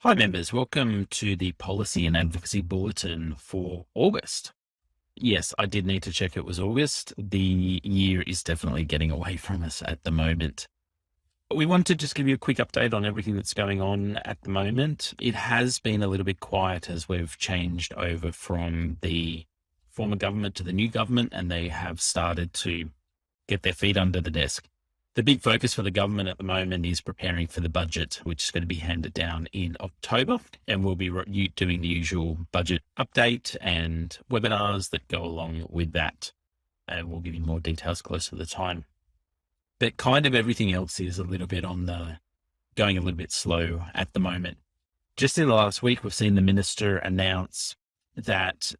Hi members, welcome to the Policy and Advocacy Bulletin for August. Yes, I did need to check it was August. The year is definitely getting away from us at the moment. We want to just give you a quick update on everything that's going on at the moment. It has been a little bit quiet as we've changed over from the former government to the new government, and they have started to get their feet under the desk. The big focus for the government at the moment is preparing for the budget, which is going to be handed down in October, and we'll be doing the usual budget update and webinars that go along with that. And we'll give you more details closer to the time. But kind of everything else is a little bit going a little bit slow at the moment. Just in the last week, we've seen the minister announce that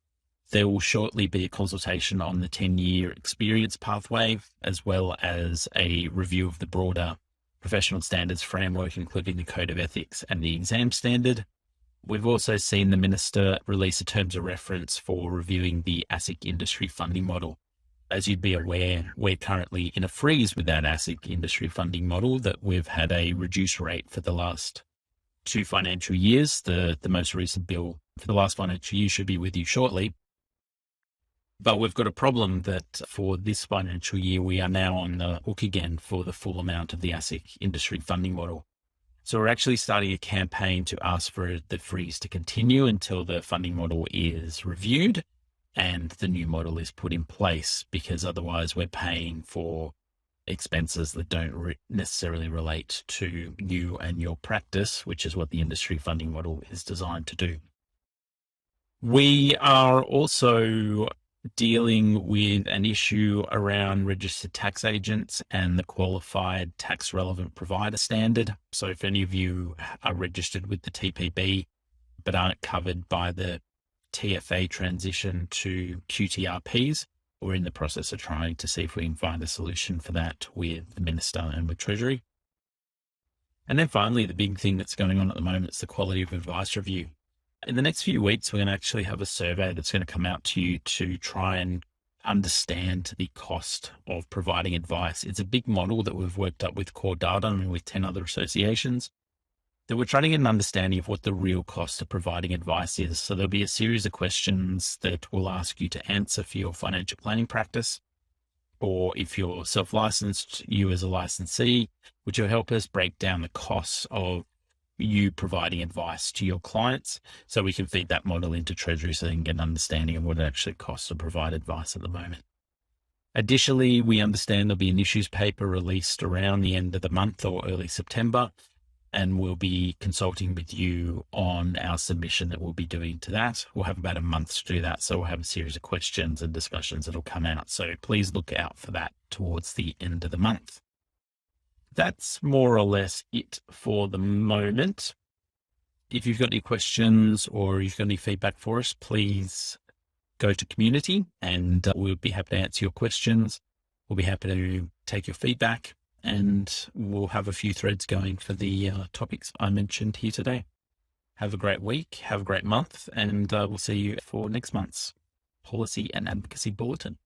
there will shortly be a consultation on the 10-year experience pathway, as well as a review of the broader professional standards framework, including the Code of Ethics and the exam standard. We've also seen the minister release a terms of reference for reviewing the ASIC industry funding model. As you'd be aware, we're currently in a freeze with that ASIC industry funding model, that we've had a reduced rate for the last 2 financial years. The most recent bill for the last financial year should be with you shortly. But we've got a problem that for this financial year, we are now on the hook again for the full amount of the ASIC industry funding model. So we're actually starting a campaign to ask for the freeze to continue until the funding model is reviewed and the new model is put in place, because otherwise we're paying for expenses that don't necessarily relate to you and your practice, which is what the industry funding model is designed to do. We are also dealing with an issue around registered tax agents and the qualified tax relevant provider standard. So if any of you are registered with the TPB but aren't covered by the TFA transition to QTRPs, we're in the process of trying to see if we can find a solution for that with the Minister and with Treasury. And then finally, the big thing that's going on at the moment is the quality of advice review. In the next few weeks, we're going to actually have a survey that's going to come out to you to try and understand the cost of providing advice. It's a big model that we've worked up with Core Data and with 10 other associations, that we're trying to get an understanding of what the real cost of providing advice is. So there'll be a series of questions that we'll ask you to answer for your financial planning practice, or if you're self-licensed, you as a licensee, which will help us break down the costs of you providing advice to your clients, so we can feed that model into Treasury so they can get an understanding of what it actually costs to provide advice at the moment. Additionally, we understand there'll be an issues paper released around the end of the month or early September, and we'll be consulting with you on our submission that we'll be doing to that. We'll have about a month to do that, so we'll have a series of questions and discussions that'll come out. So please look out for that towards the end of the month. That's more or less it for the moment. If you've got any questions or you've got any feedback for us, please go to community and we'll be happy to answer your questions. We'll be happy to take your feedback, and we'll have a few threads going for the topics I mentioned here today. Have a great week, have a great month, and we'll see you for next month's Policy and Advocacy Bulletin.